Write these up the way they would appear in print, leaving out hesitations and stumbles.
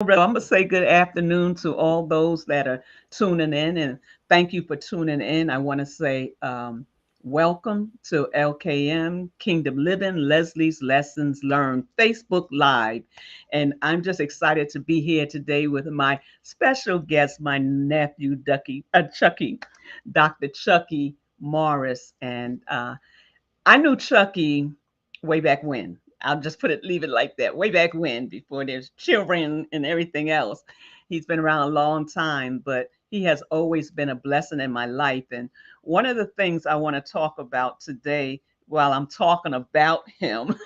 I'm gonna say good afternoon to all those that are tuning in, and thank you for tuning in. I want to say welcome to LKM Kingdom Living, Leslie's Lessons Learned Facebook Live, and I'm just excited to be here today with my special guest, my nephew Chucky, Dr. Chucky Morris, and I knew Chucky way back when. I'll just leave it like that. Way back when, before there's children and everything else. He's been around a long time, but he has always been a blessing in my life. And one of the things I want to talk about today, while I'm talking about him,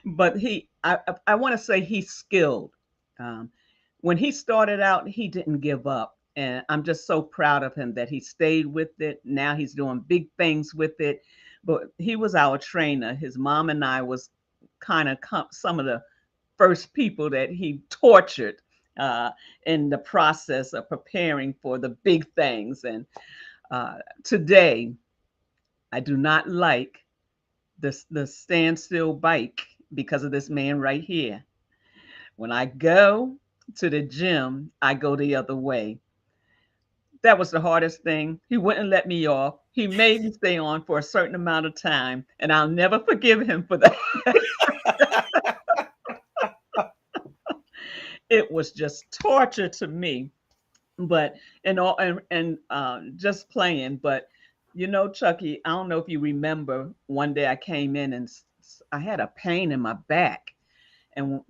but I want to say he's skilled. Um, when he started out, he didn't give up. And I'm just so proud of him that he stayed with it. Now he's doing big things with it. But he was our trainer. His mom and I was kind of some of the first people that he tortured uh, in the process of preparing for the big things. And today, I do not like the standstill bike because of this man right here. When I go to the gym, I go the other way. That was the hardest thing. He wouldn't let me off. He made me stay on for a certain amount of time, and I'll never forgive him for that. It was just torture to me. But and all and just playing. But Chucky, I don't know if you remember. One day I came in and I had a pain in my back, and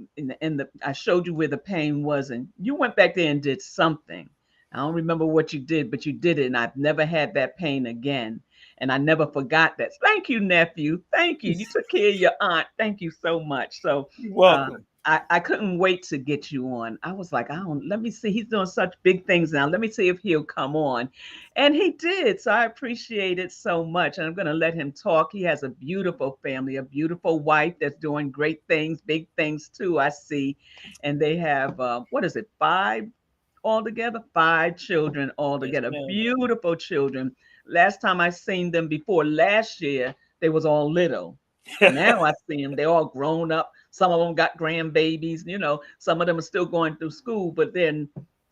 I showed you where the pain was, and you went back there and did something. I don't remember what you did, but you did it, and I've never had that pain again. And I never forgot that. Thank you, nephew. Thank you. You took care of your aunt. Thank you so much. So You're uh, welcome. I couldn't wait to get you on. I was like, I don't, let me see. He's doing such big things now. Let me see if he'll come on. And he did. So I appreciate it so much. And I'm going to let him talk. He has a beautiful family, a beautiful wife that's doing great things, big things too, I see. And they have, what is it, five altogether? Five children Yes, altogether. ma'am. Beautiful children. Last time I seen them before last year, they was all little. Now I see them, they're all grown up. Some of them got grandbabies, some of them are still going through school, but they're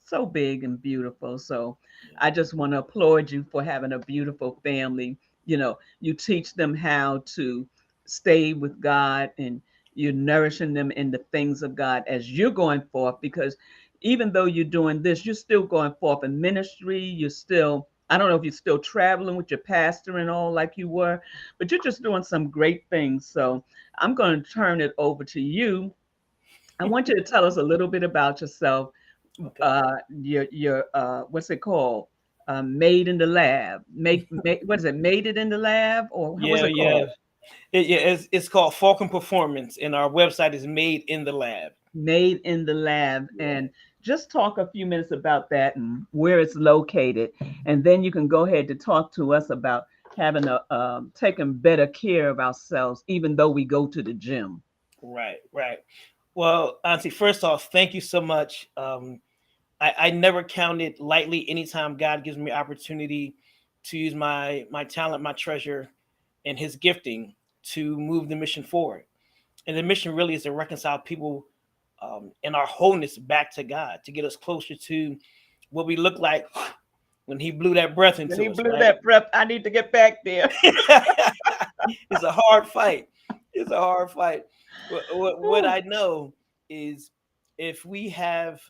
so big and beautiful. So I just want to applaud you for having a beautiful family. You teach them how to stay with God, and you're nourishing them in the things of God as you're going forth, because even though you're doing this, you're still going forth in ministry. You're still, I don't know if you're still traveling with your pastor and all like you were, but you're just doing some great things. So I'm going to turn it over to you. I want you to tell us a little bit about yourself. Okay. Your what's it called? Made in the lab. What is it? Made it in the lab, or what's Yeah, it yeah. called? It's called Falcon Performance, and our website is Made in the Lab. Made in the lab. Yeah. And just talk a few minutes about that and where it's located, and then you can go ahead to talk to us about having a taking better care of ourselves even though we go to the gym. Right, right. Well, Auntie, first off, thank you so much. I never count it lightly anytime God gives me opportunity to use my talent, my treasure, and his gifting to move the mission forward. And the mission really is to reconcile people in our wholeness back to God, to get us closer to what we look like when he blew that breath When into he us, blew right? that breath, I need to get back there. It's a hard fight. It's a hard fight. What I know is if we have,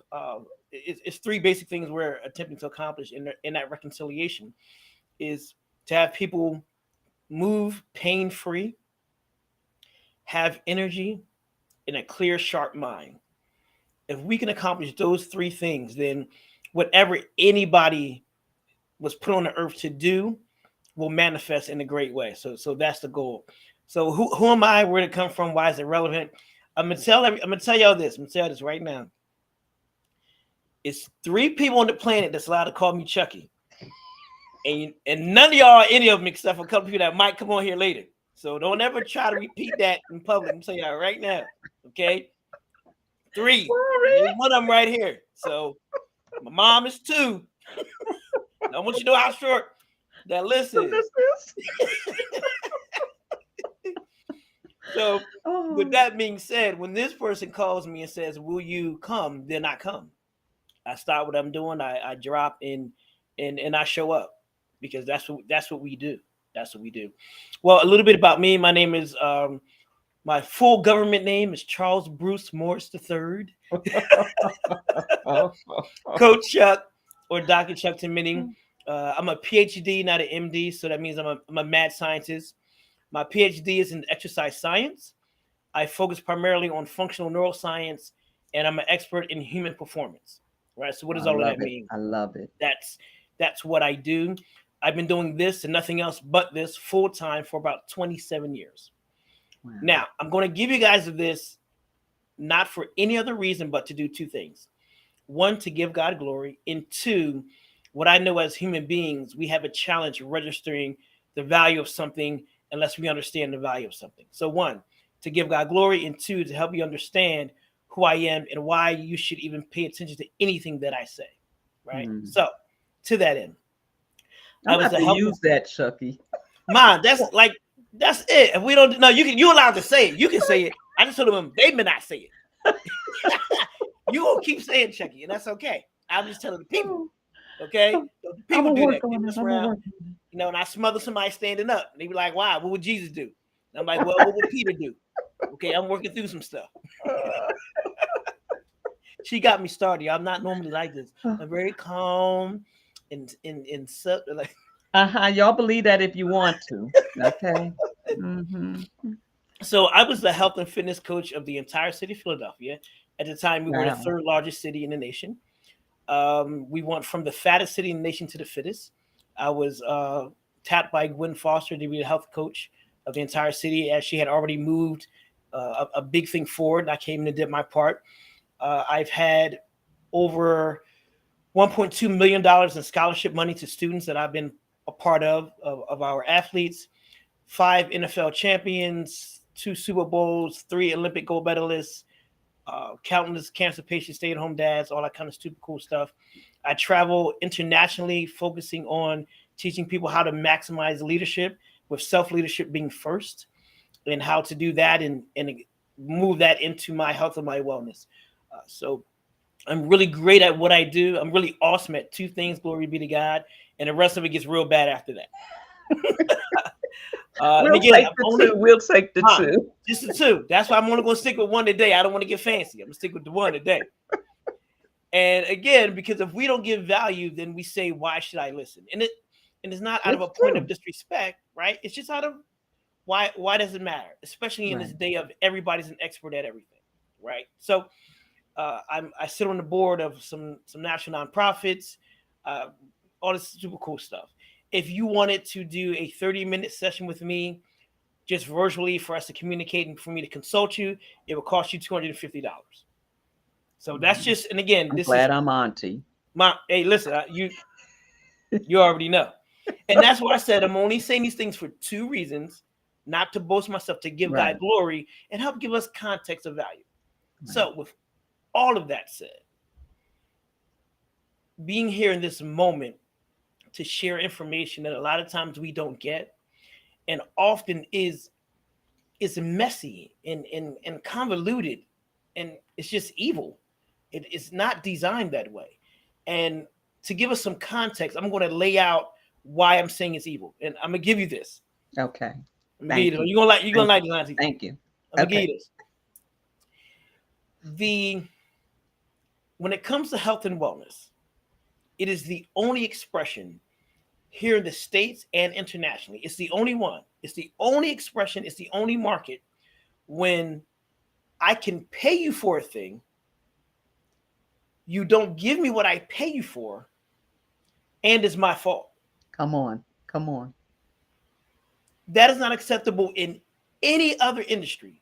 it's three basic things we're attempting to accomplish in that reconciliation is to have people move pain free, have energy, and a clear, sharp mind. If we can accomplish those three things, then whatever anybody was put on the earth to do will manifest in a great way. So that's the goal. So who am I? Where did it come from? Why is it relevant? I'm gonna tell y'all this. I'm gonna tell you this right now. It's three people on the planet that's allowed to call me Chucky, and none of y'all are any of them except for a couple people that might come on here later. So don't ever try to repeat that in public. I'm telling y'all right now. Okay, three. There's Sorry. one of them right here. So my mom is two. I want you to know how short that list So is. this is So, with Oh, that being said, when this person calls me and says, "Will you come?" Then I come. I stop what I'm doing. I drop in, and I show up because that's what we do. That's what we do. Well, a little bit about me. My name is my full government name is Charles Bruce Morris III, Coach Chuck, or Dr. Chuck to many. I'm a PhD, not an MD, so that means I'm a mad scientist. My PhD is in exercise science. I focus primarily on functional neuroscience, and I'm an expert in human performance. Right. So, what I does all of love that it. mean? I love it. That's that's what I do. I've been doing this and nothing else but this full time for about 27 years. Wow. Now, I'm going to give you guys this not for any other reason but to do two things. One, to give God glory, and two, what I know as human beings, we have a challenge registering the value of something unless we understand the value of something. So, one, to give God glory, and two, to help you understand who I am and why you should even pay attention to anything that I say. Right. Mm. So, to that end, I'm I gonna was have a to health and use that, Chucky. mom. That's it. If we don't, no, you're allowed to say it. You can say it. I just told them they may not say it. You will keep saying Chucky, and that's okay. I'm just telling the people, Oh, okay? I'm So the I'm people gonna do work that. They on it. mess I'm gonna around, work on and I smother somebody standing up. And they be like, "Why? What would Jesus do?" And I'm like, "Well, what would Peter do?" Okay, I'm working through some stuff. it. She got me started. I'm not normally like this. I'm very calm and like. Uh-huh. Y'all believe that if you want to. Okay. Mm-hmm. So I was the health and fitness coach of the entire city of Philadelphia. At the time, we were the Wow. third largest city in the nation. We went from the fattest city in the nation to the fittest. I was tapped by Gwen Foster to be the health coach of the entire city, as she had already moved a big thing forward. I came in and did my part. I've had over $1.2 million in scholarship money to students that I've been a part of our athletes. 5 NFL champions, 2 Super Bowls, 3 Olympic gold medalists, countless cancer patients, stay-at-home dads, all that kind of stupid cool stuff. I travel internationally, focusing on teaching people how to maximize leadership, with self-leadership being first, and how to do that and move that into my health and my wellness. So I'm really great at what I do. I'm really awesome at two things, glory be to God, and the rest of it gets real bad after that. And We'll again, take I'm the only two. We'll take the huh, two. just the two. That's why I'm only going to stick with one today. I don't want to get fancy. I'm going to stick with the one today. And again, because if we don't give value, then we say, "Why should I listen?" And it's not out of It's a point of true. disrespect, right? It's just out of why does it matter, especially in this Right. day of everybody's an expert at everything, right? So I sit on the board of some national nonprofits, uh, all this super cool stuff. If you wanted to do a 30-minute session with me, just virtually for us to communicate and for me to consult you, it will cost you $250. So that's Mhm. just, and again, I'm this is glad I'm auntie. my, hey, listen, you already know. And that's why I said I'm only saying these things for two reasons, not to boast myself, to give God Right. glory and help give us context of value. Right. So, with all of that said, being here in this moment to share information that a lot of times we don't get, and often is messy and convoluted, and it's just evil. It's not designed that way. And to give us some context, I'm going to lay out why I'm saying it's evil, and I'm gonna give you this. Okay. I'm gonna give you Thank this. you. You're gonna Thank like you. this, Auntie. Thank you. I'm gonna give Okay. you this. The When it comes to health and wellness, it is the only expression here in the states and internationally. It's the only one. It's the only expression. It's the only market when I can pay you for a thing, you don't give me what I pay you for, and it's my fault. Come on. Come on. That is not acceptable in any other industry,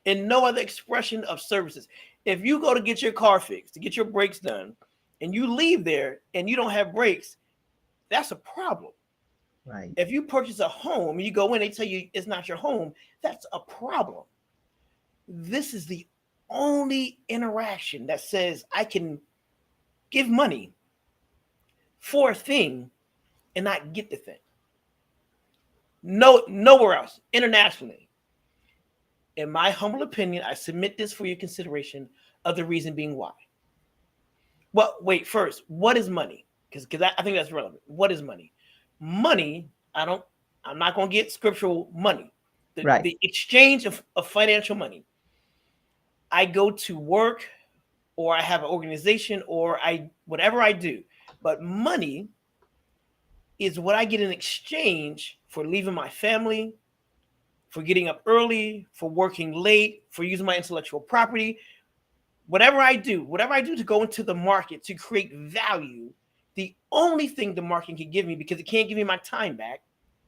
in no other expression of services. If you go to get your car fixed, to get your brakes done, and you leave there and you don't have brakes, that's a problem. Right. If you purchase a home and you go in, they tell you it's not your home, that's a problem. This is the only interaction that says I can give money for a thing and not get the thing. No, nowhere else internationally. In my humble opinion, I submit this for your consideration of the reason being why. Well, wait, first, what is money? Because I think that's relevant. What is money? Money, I'm not going to get scriptural money. Right. The exchange of financial money. I go to work or I have an organization or whatever I do. But money is what I get in exchange for leaving my family, for getting up early, for working late, for using my intellectual property. Whatever I do to go into the market to create value, the only thing the market can give me, because it can't give me my time back,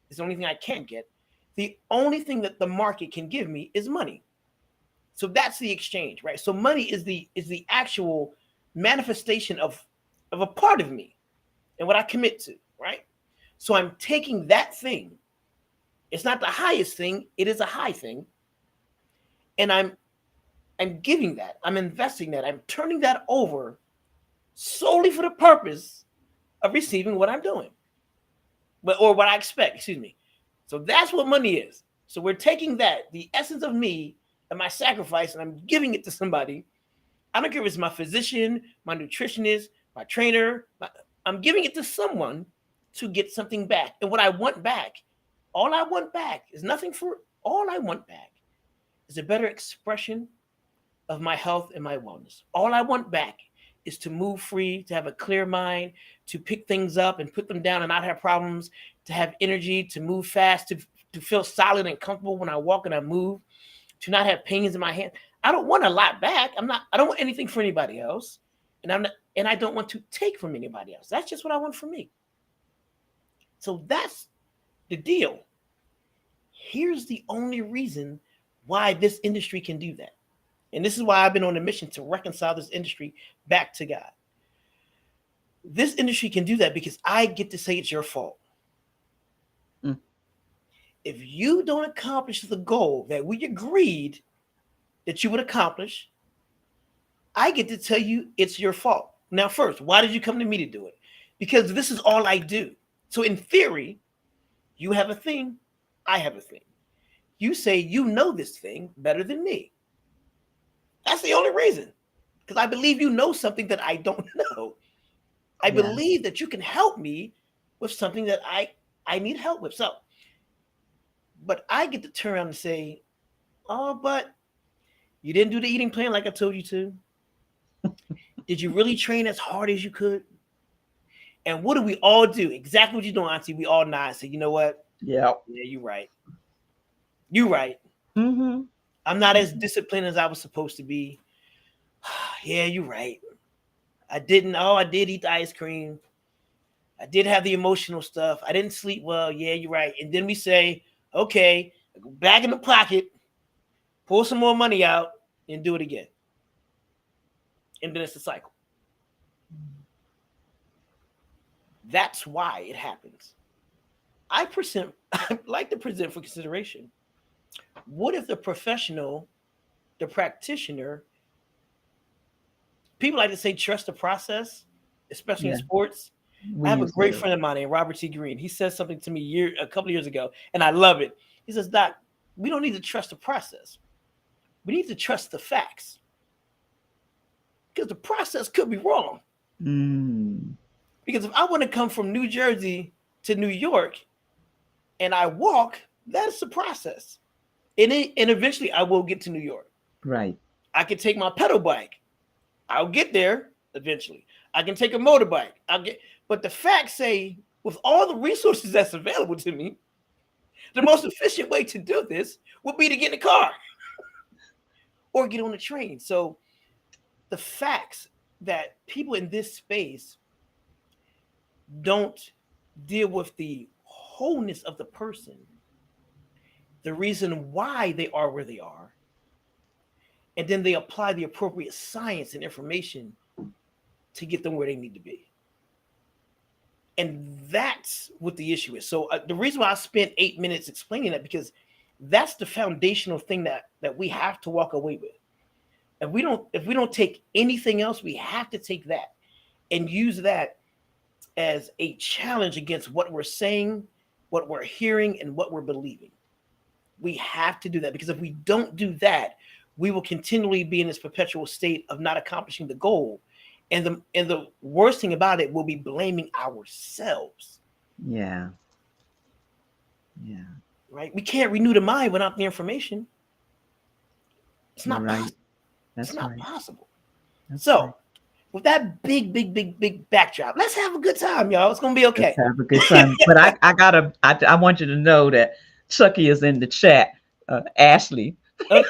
it's the only thing I can't get. The only thing that the market can give me is money. So that's the exchange, right? So money is the actual manifestation of a part of me and what I commit to, right? So I'm taking that thing. It's not the highest thing, it is a high thing. And I'm giving that, I'm investing that, I'm turning that over solely for the purpose of receiving what I'm doing. Or what I expect, excuse me. So that's what money is. So we're taking that, the essence of me and my sacrifice, and I'm giving it to somebody. I don't care if it's my physician, my nutritionist, my trainer. I'm giving it to someone to get something back. And what I want back, all I want back is nothing for, all I want back is a better expression of my health and my wellness. All I want back is to move free, to have a clear mind, to pick things up and put them down and not have problems, to have energy, to move fast, to feel solid and comfortable when I walk and I move, to not have pains in my hand. I don't want a lot back. I don't want anything for anybody else. And I don't want to take from anybody else. That's just what I want for me. So that's the deal. Here's the only reason why this industry can do that. And this is why I've been on a mission to reconcile this industry back to God. This industry can do that because I get to say it's your fault. Mm. If you don't accomplish the goal that we agreed that you would accomplish, I get to tell you it's your fault. Now, first, why did you come to me to do it? Because this is all I do. So in theory, you have a thing, I have a thing. You say you know this thing better than me. That's the only reason. Because I believe you know something that I don't know. I believe that you can help me with something that I need help with. So, but I get to turn around and say, oh, but you didn't do the eating plan like I told you to. Did you really train as hard as you could? And what do we all do? Exactly what you're doing, Auntie. We all nod and say, you know what? Yeah, you're right. You're right. Mm-hmm. I'm not as disciplined as I was supposed to be. Yeah, you're right. I did eat the ice cream. I did have the emotional stuff. I didn't sleep well. Yeah, you're right. And then we say, okay, go back in the pocket, pull some more money out, and do it again. And then it's a cycle. That's why it happens. I'd like to present for consideration. What if the professional, the practitioner, people like to say trust the process, especially in sports. I have a great friend of mine named Robert T. Green. He said something to me a couple of years ago, and I love it. He says, Doc, we don't need to trust the process. We need to trust the facts. Because the process could be wrong. Mm. Because if I want to come from New Jersey to New York and I walk, that's the process. And eventually I will get to New York. Right. I can take my pedal bike. I'll get there eventually. I can take a motorbike. But the facts say, with all the resources that's available to me, the most efficient way to do this would be to get in a car or get on a train. So the facts that people in this space don't deal with the wholeness of the person, the reason why they are where they are, and then they apply the appropriate science and information to get them where they need to be. And that's what the issue is. So the reason why I spent 8 minutes explaining that, because that's the foundational thing that we have to walk away with. If we don't take anything else, we have to take that and use that as a challenge against what we're saying, what we're hearing, and what we're believing. We have to do that, because if we don't do that, we will continually be in this perpetual state of not accomplishing the goal. And the worst thing about it, will be blaming ourselves. Yeah. Yeah. Right? We can't renew the mind without the information. It's You're not right. possible. It's That's not right. possible. That's So, right. with that big backdrop, let's have a good time, y'all. It's gonna be Let's okay. have a good time. But I want you to know that Chucky is in the chat. Ashley. Uh,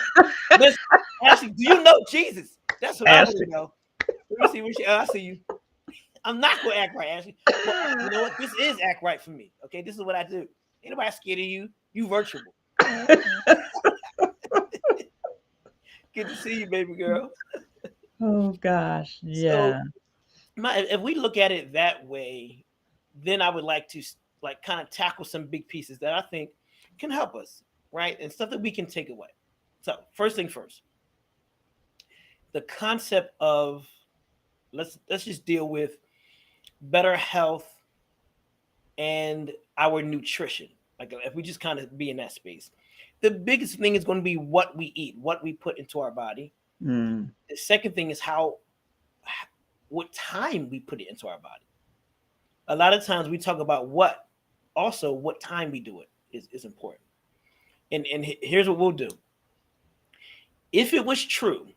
listen, Ashley, do you know Jesus? That's what I want Ashley. to know. Let me see where she. I see you. I'm not gonna act right, Ashley. Well, you know what? This is act right for me. Okay, this is what I do. Ain't nobody scared of you. You virtual. Good to see you, baby girl. Oh gosh. So, Yeah. if we look at it that way, then I would like to like kind of tackle some big pieces that I think can help us, right? And stuff that we can take away. So, first thing first, the concept of, let's just deal with better health and our nutrition. Like, if we just kind of be in that space, the biggest thing is going to be what we eat, what we put into our body. Mm, The second thing is what time we put it into our body. A lot of times we talk about what time we do it is important. And here's what we'll do. If it was true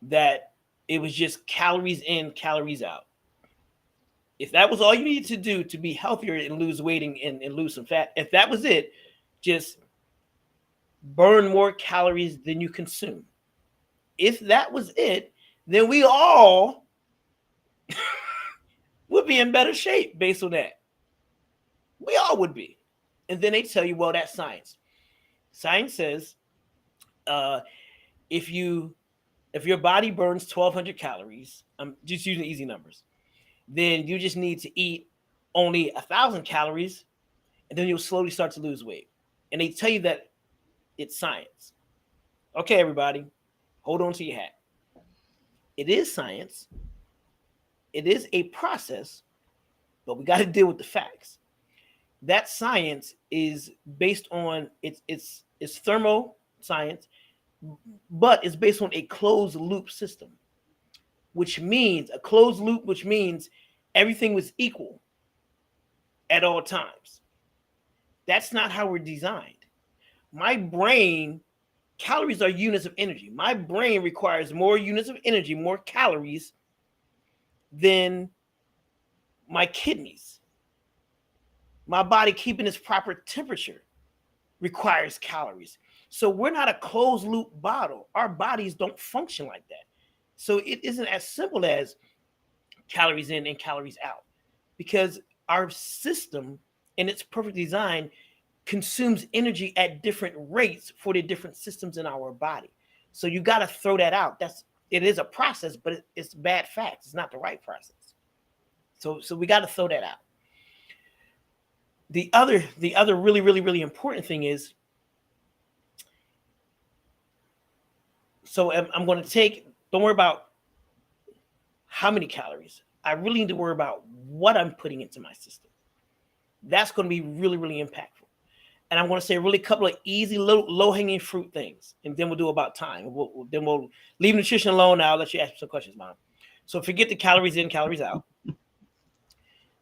that it was just calories in, calories out, if that was all you needed to do to be healthier and lose weight and lose some fat, if that was it, just burn more calories than you consume. If that was it, then we all would be in better shape based on that. We all would be. And then they tell you, well, that's science. Science says, uh, if your body burns 1,200 calories, I'm just using easy numbers, then you just need to eat only 1,000 calories, and then you'll slowly start to lose weight. And they tell you that it's science. Okay, everybody, hold on to your hat. It is science. It is a process, but we got to deal with the facts. That science is based on it's thermo science, but it's based on a closed loop system, which means everything was equal at all times. That's not how we're designed. My brain, calories are units of energy. My brain requires more units of energy, more calories than my kidneys. My body keeping its proper temperature requires calories. So we're not a closed loop bottle. Our bodies don't function like that. So it isn't as simple as calories in and calories out, because our system in its perfect design consumes energy at different rates for the different systems in our body. So you got to throw that out. It is a process, but it's bad facts. It's not the right process. So we got to throw that out. The other really important thing is, so I'm going to take, don't worry about how many calories. I really need to worry about what I'm putting into my system. That's going to be really impactful. And I'm going to say really a couple of easy low hanging fruit things, and then we'll do about time. Then we'll leave nutrition alone. Now I'll let you ask me some questions, Mom. So forget the calories in, calories out.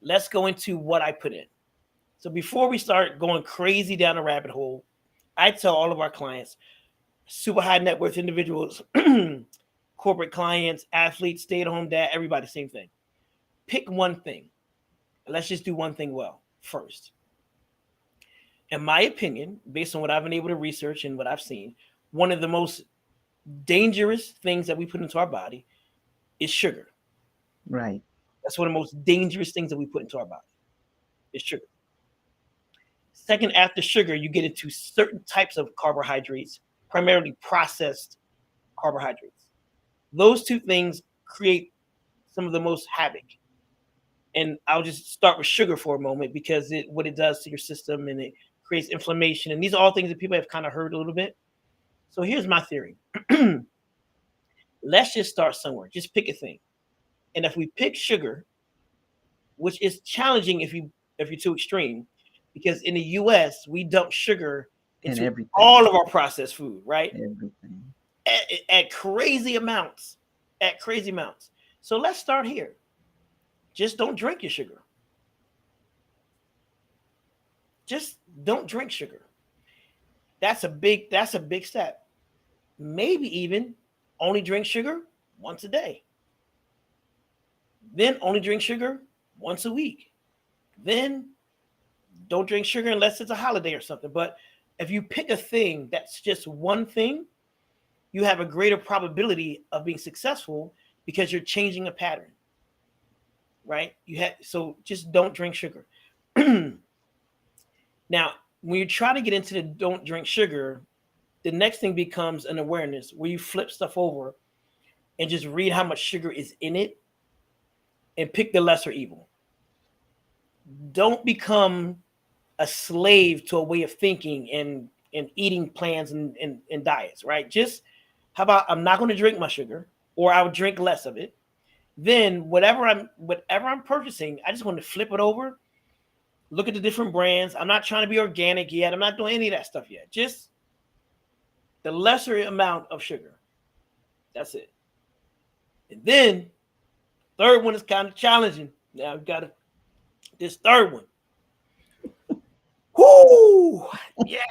Let's go into what I put in. So before we start going crazy down a rabbit hole, I tell all of our clients, super high net worth individuals, corporate clients, athletes, stay-at-home dad, everybody, same thing. Pick one thing. Let's just do one thing well first. In my opinion, based on what I've been able to research and what I've seen, one of the most dangerous things that we put into our body is sugar. right. That's one of the most dangerous things that we put into our body is sugar. Second, after sugar, you get into certain types of carbohydrates, primarily processed carbohydrates. Those two things create some of the most havoc. And I'll just start with sugar for a moment, because what it does to your system, and it creates inflammation. And these are all things that people have kind of heard a little bit. So here's my theory. Let's just start somewhere. Just pick a thing. And if we pick sugar, which is challenging if you're too extreme, because in the US we dump sugar And into everything. all of our processed food, right? Everything. At crazy amounts. At crazy amounts. So let's start here. Just don't drink your sugar. Just don't drink sugar. That's a big step. Maybe even only drink sugar once a day. Then only drink sugar once a week. Then don't drink sugar unless it's a holiday or something. But if you pick a thing that's just one thing, you have a greater probability of being successful because you're changing a pattern, right? So just don't drink sugar. Now, when you try to get into the don't drink sugar, the next thing becomes an awareness where you flip stuff over and just read how much sugar is in it and pick the lesser evil. Don't become a slave to a way of thinking and eating plans and diets, right? Just how about I'm not going to drink my sugar, or I'll drink less of it. Then whatever I'm purchasing, I just want to flip it over, look at the different brands. I'm not trying to be organic yet. I'm not doing any of that stuff yet. Just the lesser amount of sugar. That's it. And then third one is kind of challenging. Now I've got this third one. Whoo! Yeah.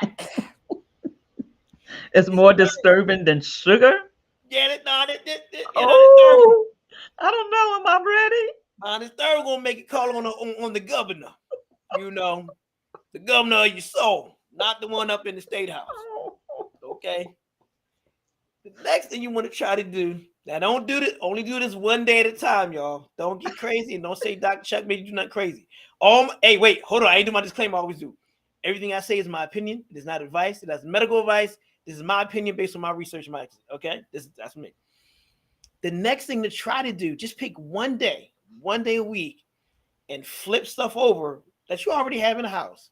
It's more disturbing than sugar. Yeah, no, this third one. Oh, I don't know. Am I ready? This third one gonna make it call on the governor. You know, the governor of your soul, not the one up in the state house. Okay. The next thing you want to try to do, now don't do this, only do this one day at a time, y'all. Don't get crazy and don't say Dr. Chuck made you do nothing crazy. Hey, wait, hold on. I ain't do my disclaimer. I always do. Everything I say is my opinion. It is not advice. It is medical advice. This is my opinion based on my research and my okay. That's me. The next thing to try to do, just pick one day a week, and flip stuff over that you already have in the house,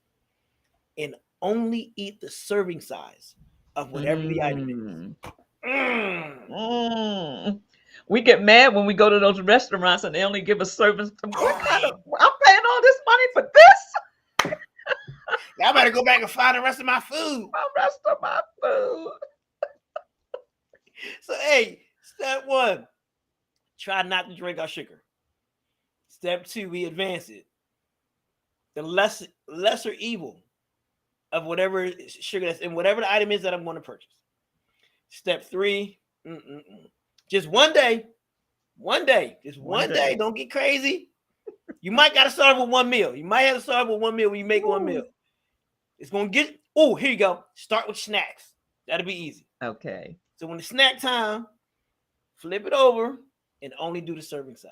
and only eat the serving size of whatever the item is. We get mad when we go to those restaurants and they only give us service. What kind of? I'm paying all this money for this. Y'all better go back and find the rest of my food. The rest of my food. So, hey, step one, try not to drink our sugar. Step two, we advance it. The lesser evil of whatever sugar that's in whatever the item is that I'm going to purchase. Step three, just one day. Just one day. Don't get crazy. You might got to start with one meal. You might have to start with one meal when you make one meal. It's going to get, here you go. Start with snacks. That'll be easy. Okay. So when it's snack time, flip it over and only do the serving size.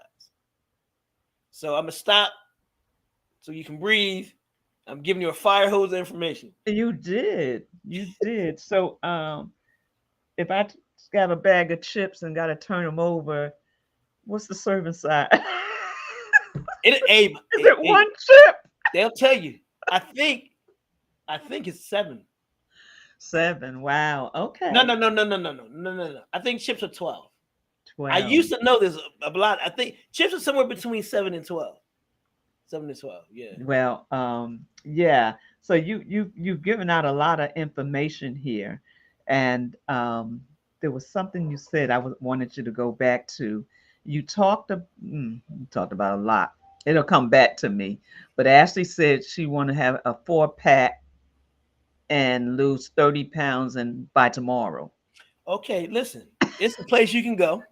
So I'm going to stop so you can breathe. I'm giving you a fire hose of information. You did. So if I got a bag of chips and got to turn them over, what's the serving size? Is it one chip? They'll tell you. I think it's 7. 7. Wow. Okay. No. I think chips are 12. 12. I used to know this a lot. I think chips are somewhere between 7 and 12. 7 and 12. Yeah. Well, yeah. So you've given out a lot of information here, and there was something you said wanted you to go back to. You talked about a lot. It'll come back to me. But Ashley said she want to have a 4-pack and lose 30 pounds and by tomorrow. Okay, listen. It's the place you can go.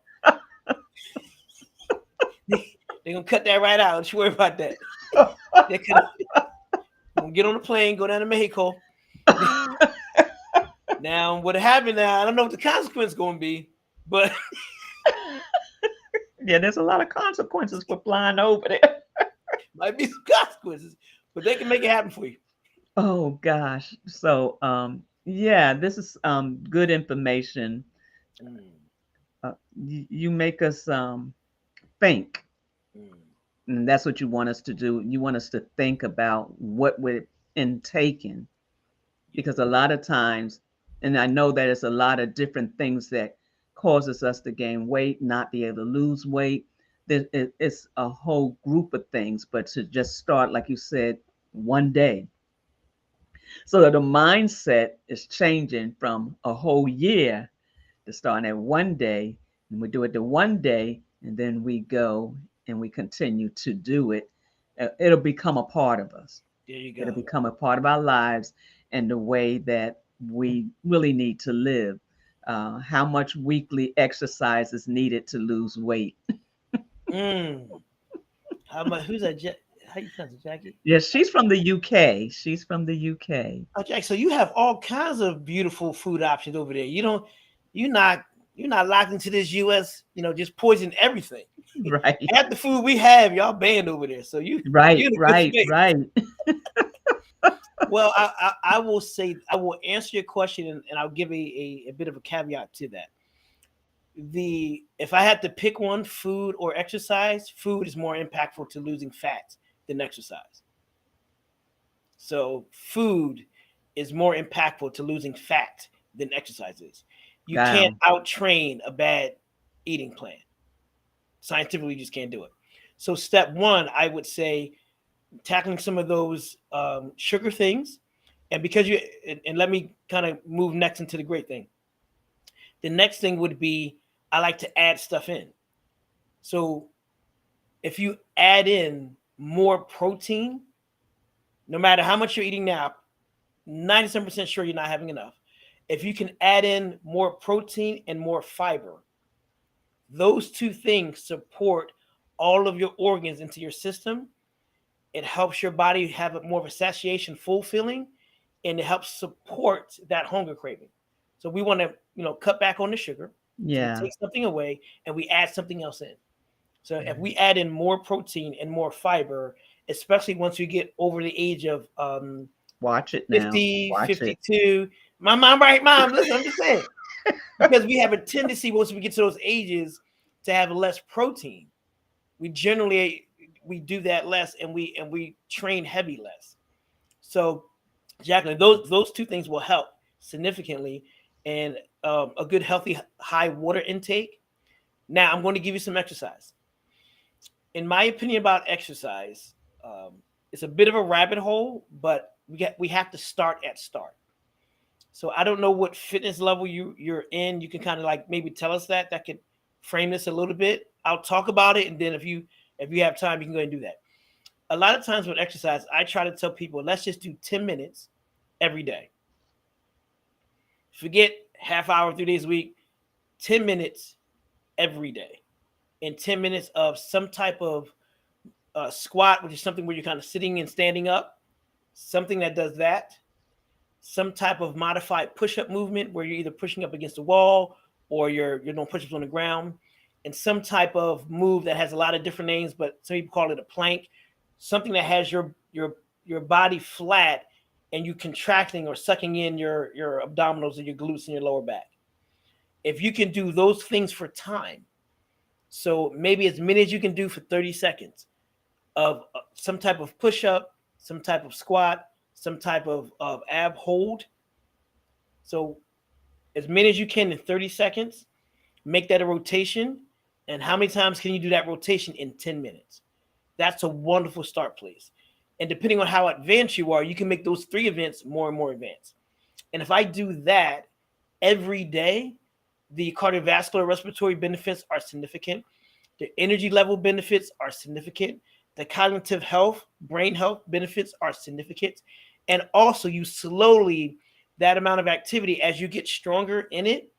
They're gonna cut that right out. Don't you worry about that. They're gonna get on the plane, go down to Mexico. Now, what happened now, I don't know what the consequence is gonna be, but yeah, there's a lot of consequences for flying over there. Might be some consequences, but they can make it happen for you. Oh gosh. So yeah, this is good information. You make us think. And that's what you want us to do. You want us to think about what we're intaking, because a lot of times, and I know that it's a lot of different things that causes us to gain weight, not be able to lose weight. It's a whole group of things, but to just start, like you said, one day. So the mindset is changing from a whole year to starting at one day, and we do it the one day, and then we go and we continue to do it. It'll become a part of us. There you It'll go. become a part of our lives and the way that we really need to live. How much weekly exercise is needed to lose weight? Mm. How much? Who's that? How you pronounce it, Jackie? Yes, she's from the UK. She's from the UK. Oh, Jackie. So you have all kinds of beautiful food options over there. You don't. You're not. You're not locked into this U.S. Just poison everything. Right, Half the food we have, y'all banned over there. So right, you're in a good right, space. right. Well, I will say I will answer your question, and I'll give a bit of a caveat to that. If I had to pick one, food or exercise, food is more impactful to losing fat than exercise. So food is more impactful to losing fat than exercise is. You can't Wow. out train a bad eating plan. Scientifically, you just can't do it. So step one, I would say tackling some of those sugar things, and because and let me kind of move next into the great thing. The next thing would be I like to add stuff in. So if you add in more protein, no matter how much you're eating now, 97% sure you're not having enough. If you can add in more protein and more fiber, those two things support all of your organs into your system. It helps your body have more of a satiation, full feeling, and it helps support that hunger craving. So we want to, cut back on the sugar. So we Yeah. take something away and we add something else in. So if we add in more protein and more fiber, especially once we get over the age of Watch it now. 50, Watch it. 52. My mom, right, mom, listen, I'm just saying. Because we have a tendency once we get to those ages to have less protein. We generally we do that less and we train heavy less. So Jacqueline, those two things will help significantly, and a good healthy high water intake. Now I'm going to give you some exercise. In my opinion about exercise, it's a bit of a rabbit hole, but we have to start at start. So I don't know what fitness level you're in. You can kind of like maybe tell us that could frame this a little bit. I'll talk about it, and then if you have time, you can go ahead and do that. A lot of times with exercise, I try to tell people, let's just do 10 minutes every day. Forget half hour, 3 days a week, 10 minutes every day. And 10 minutes of some type of squat, which is something where you're kind of sitting and standing up, something that does that. Some type of modified push-up movement where you're either pushing up against the wall or you're doing push-ups on the ground, and some type of move that has a lot of different names, but some people call it a plank, something that has your body flat and you contracting or sucking in your abdominals and your glutes and your lower back. If you can do those things for time, so maybe as many as you can do for 30 seconds of some type of push-up, some type of squat, some type of ab hold. So as many as you can in 30 seconds, make that a rotation. And how many times can you do that rotation in 10 minutes? That's a wonderful start place. And depending on how advanced you are, you can make those 3 events more and more advanced. And if I do that every day, the cardiovascular respiratory benefits are significant. The energy level benefits are significant. The cognitive health, brain health benefits are significant. And also, you slowly, that amount of activity, as you get stronger in it,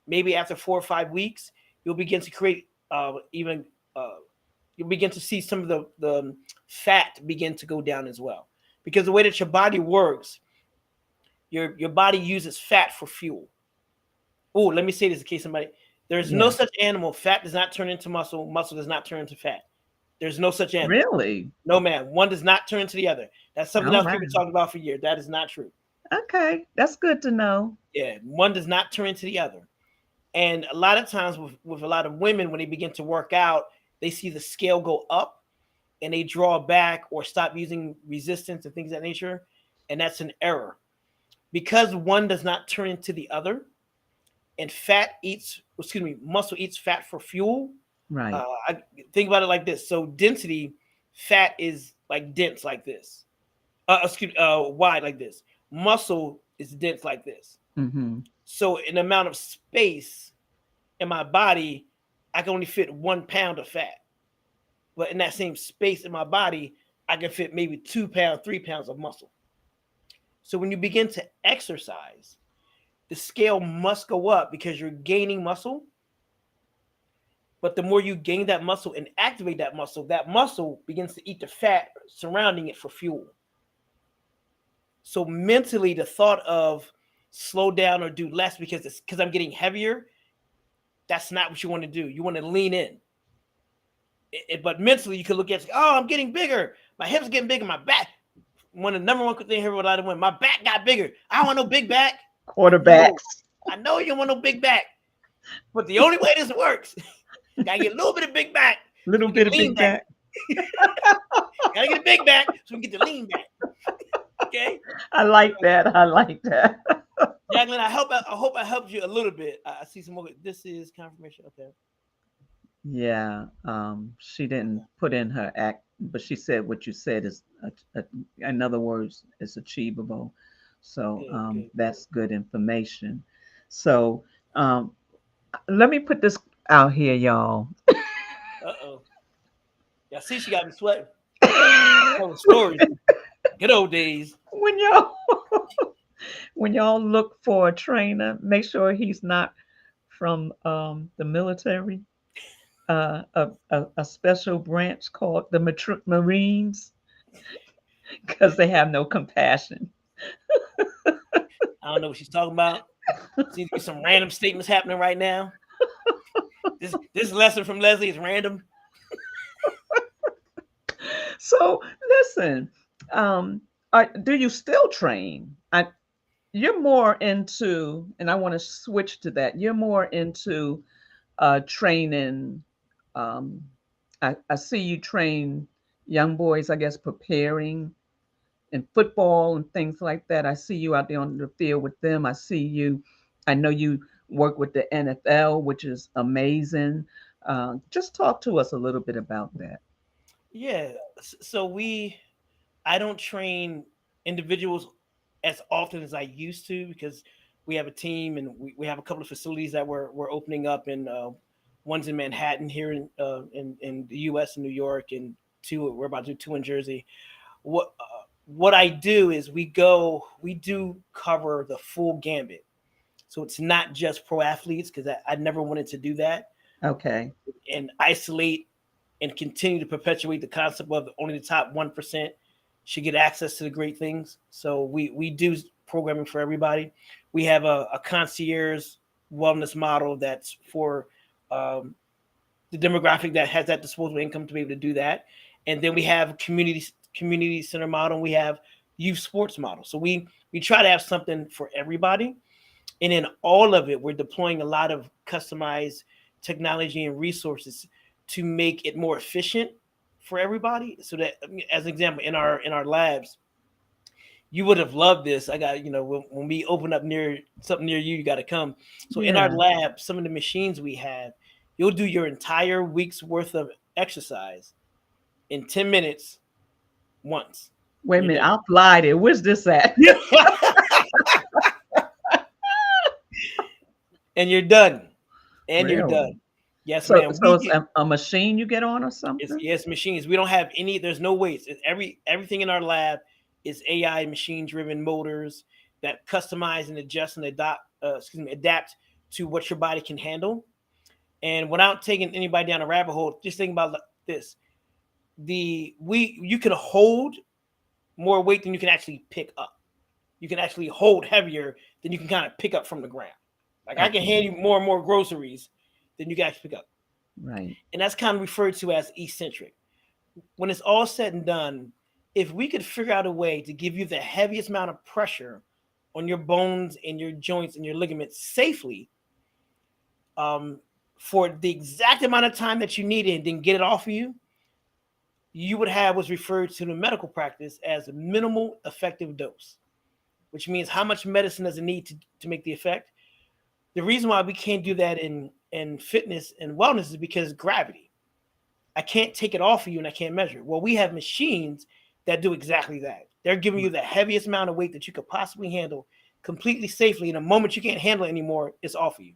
maybe after 4 or 5 weeks, you'll begin to create even, you'll begin to see some of the fat begin to go down as well. Because the way that your body works, your body uses fat for fuel. Oh, let me say this in case somebody, there's no Yeah. such animal. Fat does not turn into muscle. Muscle does not turn into fat. There's no such animal. Really? No, man. One does not turn to the other. That's something Oh, else wow. people talked about for years. That is not true. Okay. That's good to know. Yeah, one does not turn to the other. And a lot of times with a lot of women, when they begin to work out, they see the scale go up and they draw back or stop using resistance and things of that nature. And that's an error. Because one does not turn into the other, and muscle eats fat for fuel. Right. I think about it like this. So density, fat is like dense like this. Wide like this. Muscle is dense like this. Mm-hmm. So in the amount of space in my body, I can only fit 1 pound of fat. But in that same space in my body, I can fit maybe 2 pounds, 3 pounds of muscle. So when you begin to exercise, the scale must go up because you're gaining muscle. But the more you gain that muscle and activate that muscle begins to eat the fat surrounding it for fuel. So mentally, the thought of slow down or do less because I'm getting heavier, that's not what you want to do. You want to lean in. But mentally, you can look at, oh, I'm getting bigger. My hips are getting bigger. My back. One of the number one thing here with a lot of women, my back got bigger. I don't want no big back. No, Quarterbacks. I know you don't want no big back. But the only way this works, gotta get a little bit of big back. Little So bit of lean big back. back. Gotta get a big back so we can get the lean back. Okay, I like that. I like that. Jacqueline, I hope I helped you a little bit. I see some more. This is confirmation. Okay. Yeah. She didn't put in her act, but she said what you said is, in other words, is achievable. So Good, good, good. that's good information. So um, let me put this out here, y'all. Uh-oh. Yeah, see, she got me sweating. Telling stories. Good old days. when y'all when y'all look for a trainer, make sure he's not from the military, a special branch called the Marines, because they have no compassion. I don't know what she's talking about. Seems to be some random statements happening right now. This lesson from Leslie is random. So listen, um, do you still train? You're more into, and I want to switch to that. You're more into training. Um, I see you train young boys, I guess, preparing in football and things like that. I see you out there on the field with them. I see you. I know you work with the NFL, which is amazing. Just talk to us a little bit about that. Yeah. So I don't train individuals as often as I used to because we have a team and we have a couple of facilities that we're opening up in one's in Manhattan here in the U.S. in New York and two we're about to do two in Jersey. What I do is we do cover the full gambit. So it's not just pro athletes because I never wanted to do that Okay. and isolate and continue to perpetuate the concept of only the top 1% should get access to the great things. So we do programming for everybody. We have a concierge wellness model that's for um, the demographic that has that disposable income to be able to do that. And then we have community center model. And we have youth sports model. So we try to have something for everybody. And in all of it, we're deploying a lot of customized technology and resources to make it more efficient for everybody. So that, as an example, in our labs, you would have loved this. I got when we open up near something near you, you got to come. So in our Yeah. lab, some of the machines we have, you'll do your entire week's worth of exercise in 10 minutes once, Wait a and you're minute. done. I'll fly there. Where's this at? Yeah. And you're done. And you're Really? done. Yes, So, ma'am. so We it's get a machine you get on or it's something? yes machines. We don't have any. There's no waste. Everything in our lab is AI machine driven motors that customize and adjust and adapt to what your body can handle. And without taking anybody down a rabbit hole, just think about this: you can hold more weight than you can actually pick up. You can actually hold heavier than you can kind of pick up from the ground. Like I can Okay. hand you more and more groceries than you can actually pick up. Right. And that's kind of referred to as eccentric. When it's all said and done, if we could figure out a way to give you the heaviest amount of pressure on your bones and your joints and your ligaments safely, um, for the exact amount of time that you need it and then get it off of you, you would have what's referred to in medical practice as a minimal effective dose, which means how much medicine does it need to make the effect. The reason why we can't do that in fitness and wellness is because gravity. I can't take it off of you and I can't measure it. Well, we have machines that do exactly that. They're giving you the heaviest amount of weight that you could possibly handle completely safely. In a moment you can't handle it anymore, it's off of you.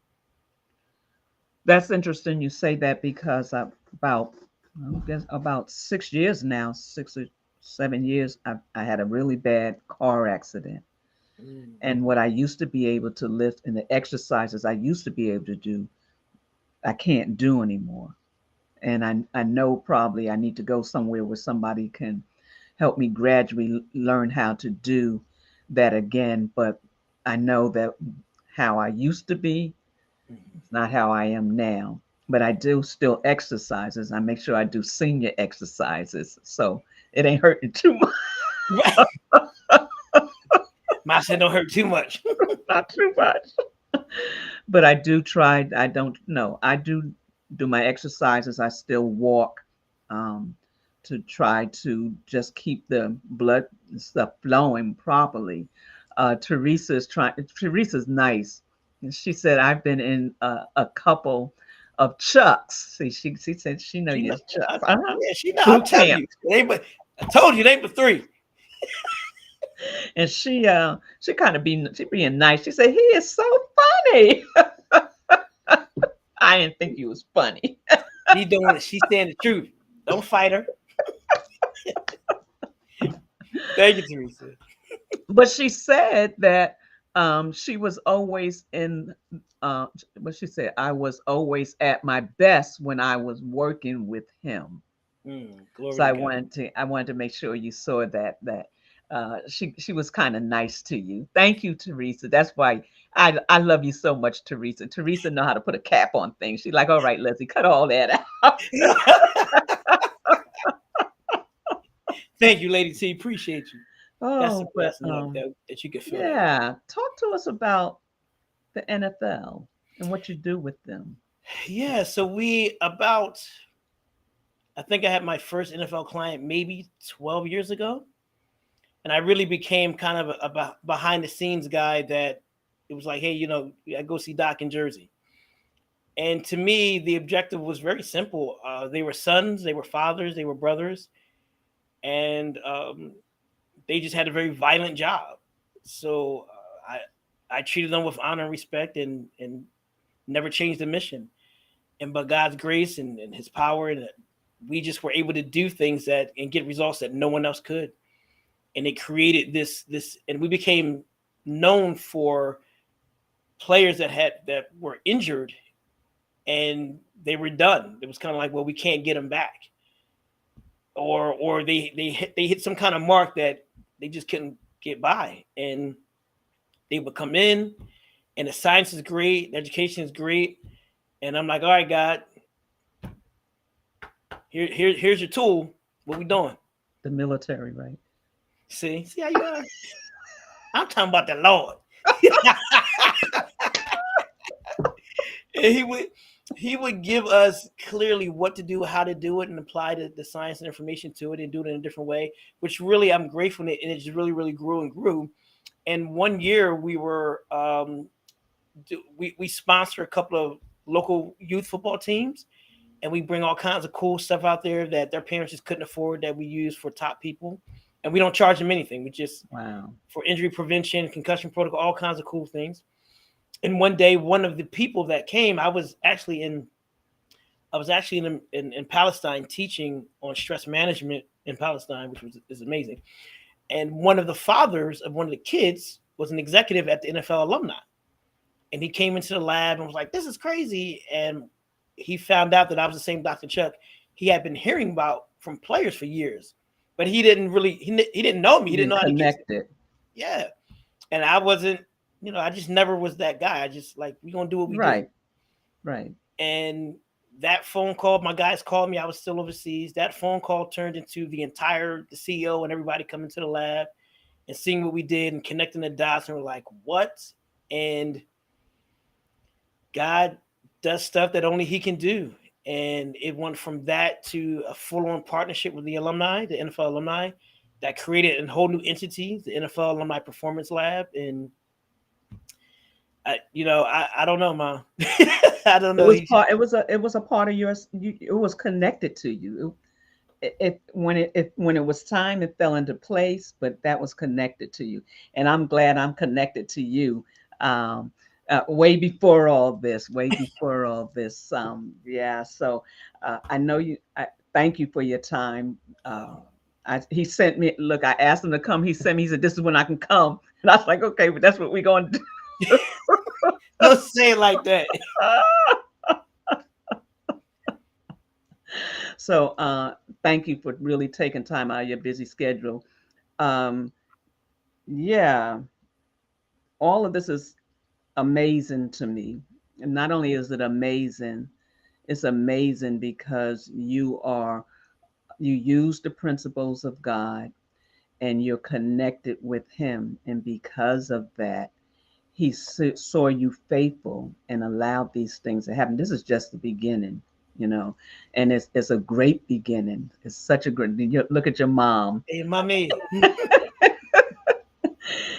That's interesting you say that because about I guess about 6 years now, 6 or 7 years, I had a really bad car accident. Mm. And what I used to be able to lift and the exercises I used to be able to do, I can't do anymore. And I know probably I need to go somewhere where somebody can help me gradually learn how to do that again. But I know that how I used to be, Mhm. it's not how I am now. But I do still exercises. I make sure I do senior exercises. So it ain't hurting too much. Right. My shit don't hurt too much. Not too much. But I do try. I don't know. I do my exercises. I still walk um, to try to just keep the blood stuff flowing properly. Teresa's trying. Teresa's nice. She said I've been in a couple of chucks. See, she said she know She know. your chucks. Uh-huh. Yeah, she know. I'm Boot telling camp. you. I told you, name the three. And she kind of she being nice. She said he is so funny. I didn't think he was funny. She doing it. She's saying the truth. Don't fight her. Thank you, Teresa. But she said that she was always in what she said, I was always at my best when I was working with him. Glory So to God. I wanted to make sure you saw that she was kind of nice to you. Thank you, Teresa. That's why I love you so much, Teresa. Teresa know how to put a cap on things. She's like, all right, Leslie, cut all that out. Thank you, Lady T. Appreciate you. That's the Oh, but best that you could feel that way. yeah, talk to us about the NFL and what you do with them. Yeah. So I think I had my first NFL client maybe 12 years ago. And I really became kind of a behind the scenes guy that it was like, hey, I go see Doc in Jersey. And to me, the objective was very simple. They were sons, they were fathers, they were brothers, and they just had a very violent job. So I treated them with honor and respect, and never changed the mission. And but God's grace and His power, and we just were able to do things that and get results that no one else could. And it created this, and we became known for players that were injured and they were done. It was kind of like, well, we can't get them back, or they hit some kind of mark that they just couldn't get by, and they would come in, and the science is great, the education is great, and I'm like, all right, God, here's your tool. What we doing? The military, right? See how you are? I'm talking about the Lord. And he would give us clearly what to do, how to do it, and apply the science and information to it, and do it in a different way. Which really, I'm grateful, and it just really, really grew and grew. And one year we were we sponsor a couple of local youth football teams, and we bring all kinds of cool stuff out there that their parents just couldn't afford, that we use for top people. And we don't charge them anything. We just, Wow. for injury prevention, concussion protocol, all kinds of cool things. And one day, one of the people that came, I was actually in Palestine teaching on stress management in Palestine, which is amazing. And one of the fathers of one of the kids was an executive at the NFL alumni. And he came into the lab and was like, "This is crazy." And he found out that I was the same Dr. Chuck he had been hearing about from players for years, but he didn't really he didn't know me. He You didn't didn't know how to get to connect it. yeah. And I wasn't, I just never was that guy. I just like, we gonna do what we do. Right, right. And that phone call, my guys called me. I was still overseas. That phone call turned into the CEO and everybody coming to the lab and seeing what we did and connecting the dots. And we're like, what? And God does stuff that only He can do. And it went from that to a full-on partnership with the alumni, the NFL alumni, that created a whole new entity, the NFL Alumni Performance Lab. And I don't know, Ma. I don't It know. was part. It was a part of yours. It was connected to you. when it was time, it fell into place, but that was connected to you, and I'm glad I'm connected to you. Um, way before all this, way before all this. Yeah. So I know you. Thank you for your time. Uh, He sent me. Look, I asked him to come. He sent me. He said, "This is when I can come," and I was like, "Okay, but that's what we're going to do." don't say it like that. So thank you for really taking time out of your busy schedule. Um, yeah, all of this is amazing to me. And not only is it amazing, it's amazing because you use the principles of God and you're connected with Him. And because of that, He saw you faithful and allowed these things to happen. This is just the beginning, you know, and it's a great beginning. It's such a great. Look at your mom. Hey, mommy.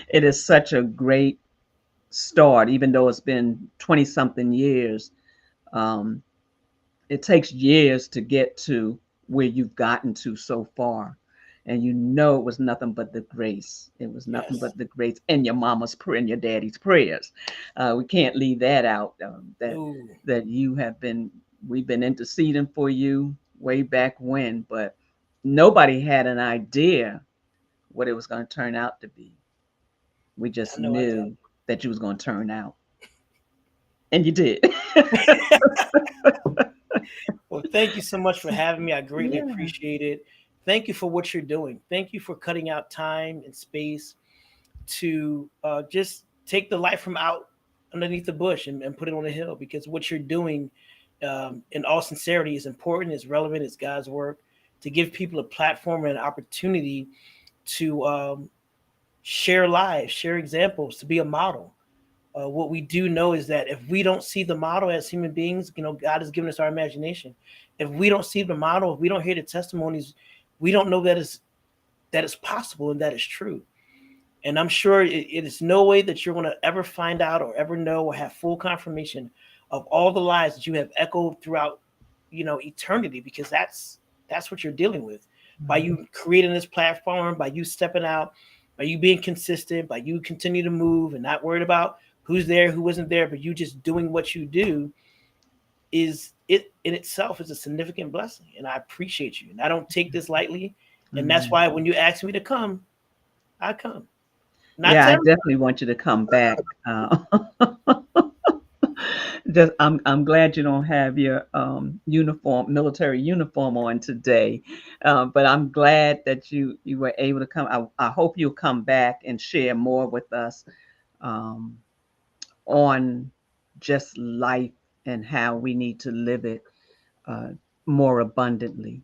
It is such a great start, even though it's been 20 something years. Um, it takes years to get to where you've gotten to so far. And you know it was nothing but the grace. It was nothing Yes. but the grace and your mama's prayer and your daddy's prayers. We can't leave that out. No. That you have been, we've been interceding for you way back when, but nobody had an idea what it was going to turn out to be. We just I no idea. knew that you was going to turn out, and you did. Well, thank you so much for having me. I greatly Yeah. appreciate it. Thank you for what you're doing. Thank you for cutting out time and space to just take the light from out underneath the bush and put it on the hill, because what you're doing, in all sincerity, is important, is relevant, is God's work, to give people a platform and an opportunity to share lives, share examples, to be a model. What we do know is that if we don't see the model as human beings, God has given us our imagination. If we don't see the model, if we don't hear the testimonies, we don't know that it's possible and that it's true. And I'm sure it is no way that you're going to ever find out or ever know or have full confirmation of all the lies that you have echoed throughout, eternity, because that's what you're dealing with. By Mhm. you creating this platform, by you stepping out, by you being consistent, by you continue to move and not worried about who's there, who wasn't there, but you just doing what you do, is it in itself is a significant blessing. And I appreciate you. And I don't take this lightly. And that's Amen. why when you ask me to come, I come. Not Yeah, to I everybody. definitely want you to come back. Just, I'm glad you don't have your uniform, military uniform on today, but I'm glad that you were able to come. I hope you'll come back and share more with us um, on just life and how we need to live it uh, more abundantly,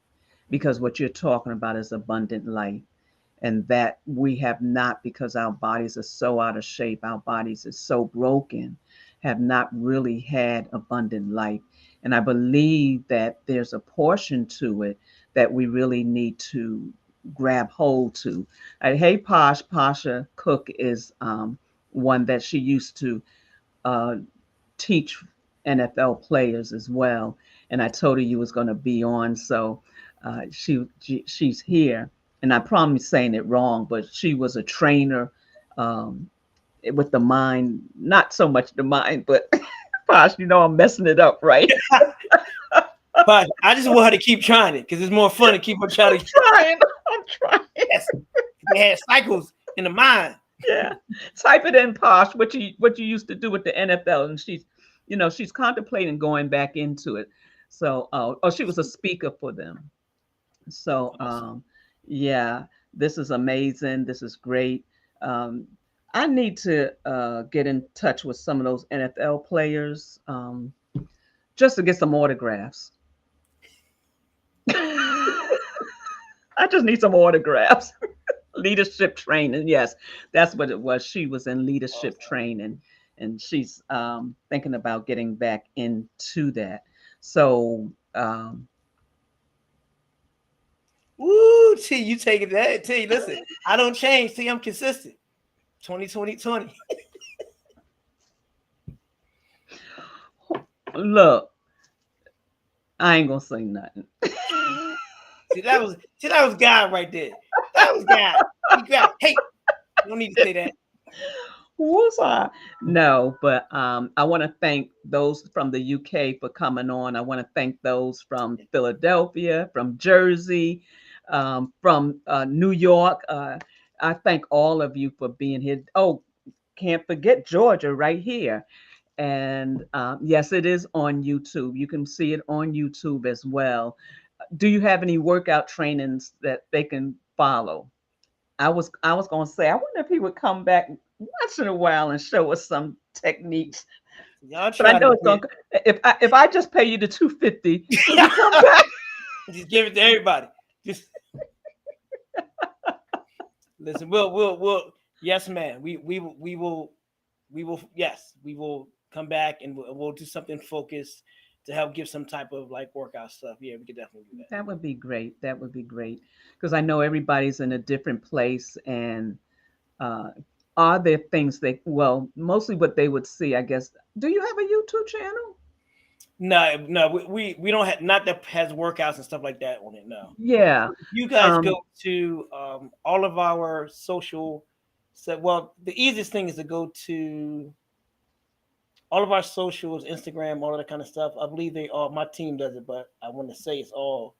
because what you're talking about is abundant life, and that we have not, because our bodies are so out of shape, our bodies are so broken, have not really had abundant life. And I believe that there's a portion to it that we really need to grab hold to. Hey, Pasha Cook is one that she used to uh, teach NFL players as well. And I told her you was going to be on, so she's here. And I probably saying it wrong, but she was a trainer um, with the mind, not so much the mind, but gosh, I'm messing it up, right? But I just want her to keep trying it because it's more fun to keep her trying to. Trying, I'm trying. Yes, they had cycles in the mind. Yeah, type it in, Posh. What you used to do with the NFL, and she's contemplating going back into it. So, she was a speaker for them. So, Awesome. yeah, this is amazing. This is great. Um, I need to get in touch with some of those NFL players just to get some autographs. I just need some autographs. Leadership training. Yes, that's what it was. She was in leadership Awesome. training, and she's thinking about getting back into that. So, Woo, T, you taking that? T, listen, I don't change. T, I'm consistent. 2020 20. look, I ain't gonna say nothing. that was God right there. That was God. He grabbed. Hey, you don't need to say that. Woosah. No, but I want to thank those from the UK for coming on. I want to thank those from Philadelphia, from Jersey, from New York. I thank all of you for being here. Oh, can't forget Georgia right here. And yes, it is on YouTube. You can see it on YouTube as well. Do you have any workout trainings that they can follow? I was gonna say, I wonder if he would come back once in a while and show us some techniques. Y'all But I try to know it's get. gonna, if I just pay you the 250, will you come back? Just give it to everybody. Just listen. We'll. Yes, man. We will. Yes, we will come back and we'll do something focused to help give some type of like workout stuff. Yeah, we could definitely do that. That would be great. That would be great because I know everybody's in a different place, and uh, are there things they, well, mostly what they would see, I guess. Do you have a YouTube channel? No, no, we don't have not that has workouts and stuff like that on it. No. Yeah. So if you guys go Um, to all of our social. So, well, the easiest thing is to go to all of our socials, Instagram, all of that kind of stuff. I believe they all. My team does it, but I want to say it's all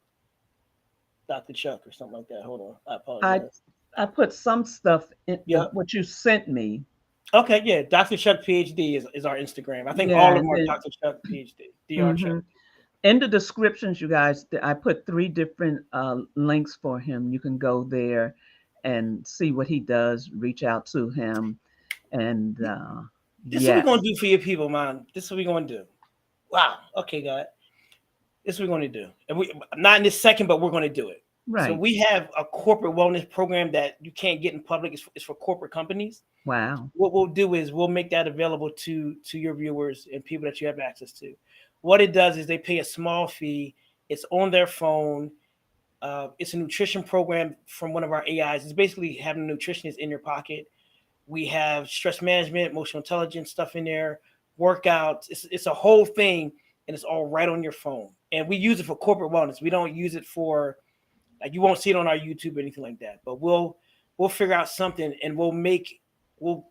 Dr. Chuck or something like that. Hold on, I I apologize. I put some stuff in Yep. what you sent me. Okay, yeah. Dr. Chuck PhD is our Instagram. I think all Yeah, of them and are then Dr. Chuck PhD. Dr. Chuck. hmm in the descriptions, you guys, I put three different links for him. You can go there and see what he does. Reach out to him, and This is what we're gonna yes, do for your people, man. This is what we're gonna do. Wow. Okay, God. This is what we're going to do. And we not in this second, but we're going to do it. So right. we have a corporate wellness program that you can't get in public. It's for corporate companies. Wow. What we'll do is we'll make that available to your viewers and people that you have access to. What it does is they pay a small fee. It's on their phone. It's a nutrition program from one of our AIs. It's basically having a nutritionist in your pocket. We have stress management, emotional intelligence stuff in there, workouts. It's a whole thing, and it's all right on your phone. And we use it for corporate wellness. We don't use it for like you won't see it on our YouTube or anything like that. But we'll figure out something, and we'll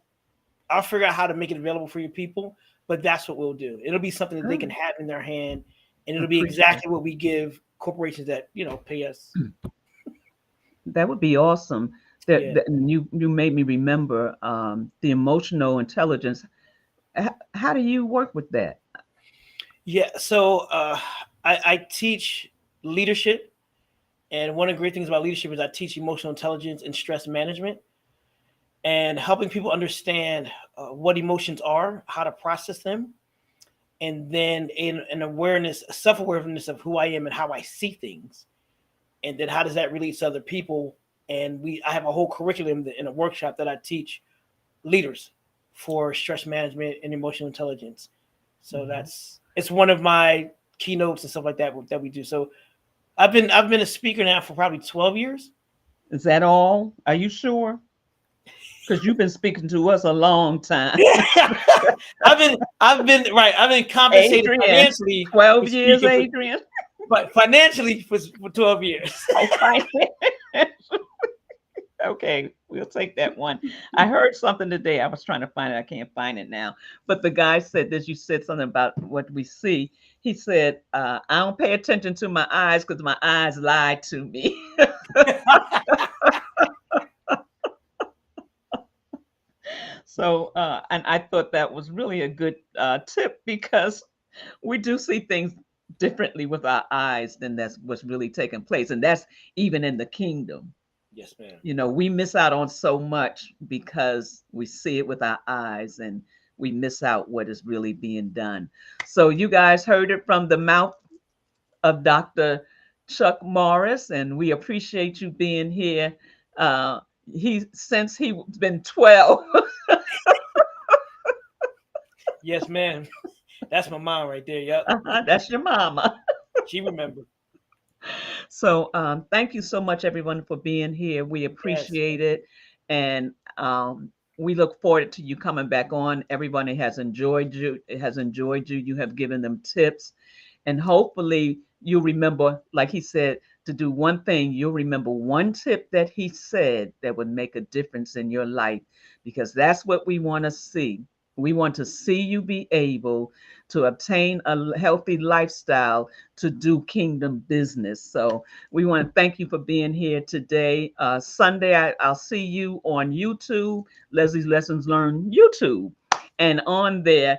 I'll figure out how to make it available for your people. But that's what we'll do. It'll be something that they can Good. have in their hand, and it'll be Appreciate exactly what we give corporations that pay us. it. That would be awesome. That, Yeah. that and you made me remember the emotional intelligence. How do you work with that? Yeah, so I teach leadership, and one of the great things about leadership is I teach emotional intelligence and stress management, and helping people understand what emotions are, how to process them, and then in an awareness, a self awareness of who I am and how I see things, and then how does that relate to other people. And I have a whole curriculum in a workshop that I teach leaders for stress management and emotional intelligence. So Mhm. it's one of my keynotes and stuff like that we do. So I've been a speaker now for probably 12 years. Is that all? Are you sure? Because you've been speaking to us a long time. I've been right. I've been compensated Adrian, financially for 12 years, speaking Adrian. but financially for 12 years. Oh, fine. Okay, we'll take that one. I heard something today. I was trying to find it. I can't find it now. But the guy said this. You said something about what we see. He said, I don't pay attention to my eyes because my eyes lie to me. So, and I thought that was really a good tip because we do see things differently with our eyes than that's what's really taking place. And that's even in the kingdom. Yes, ma'am. We miss out on so much because we see it with our eyes and we miss out what is really being done. So you guys heard it from the mouth of Dr. Chuck Morris, and we appreciate you being here. He since he's been 12. Yes, ma'am. That's my mom right there. Yep. That's your mama. She remembered. So thank you so much, everyone, for being here. We Yes. appreciate it, and we look forward to you coming back on. Everybody has enjoyed you. Has enjoyed you. You have given them tips, and hopefully you remember, like he said, to do one thing, you'll remember one tip that he said that would make a difference in your life, because that's what we want to see. We want to see you be able to obtain a healthy lifestyle to do kingdom business. So we want to thank you for being here today. Sunday, I'll see you on YouTube, Leslie's Lessons Learned YouTube. And on there,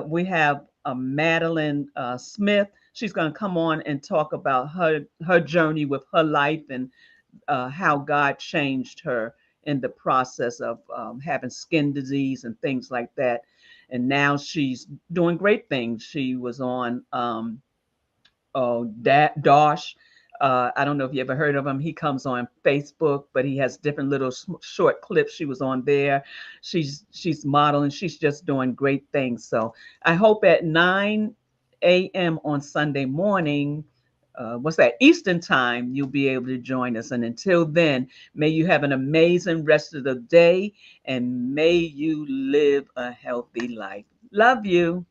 we have Madeline Smith. She's going to come on and talk about her journey with her life and how God changed her in the process of having skin disease and things like that. And now she's doing great things. She was on Dosh. I don't know if you ever heard of him. He comes on Facebook, but he has different little short clips. She was on there. She's modeling. She's just doing great things. So I hope at 9 a.m. on Sunday morning, what's that, Eastern time, you'll be able to join us. And until then, may you have an amazing rest of the day and may you live a healthy life. Love you.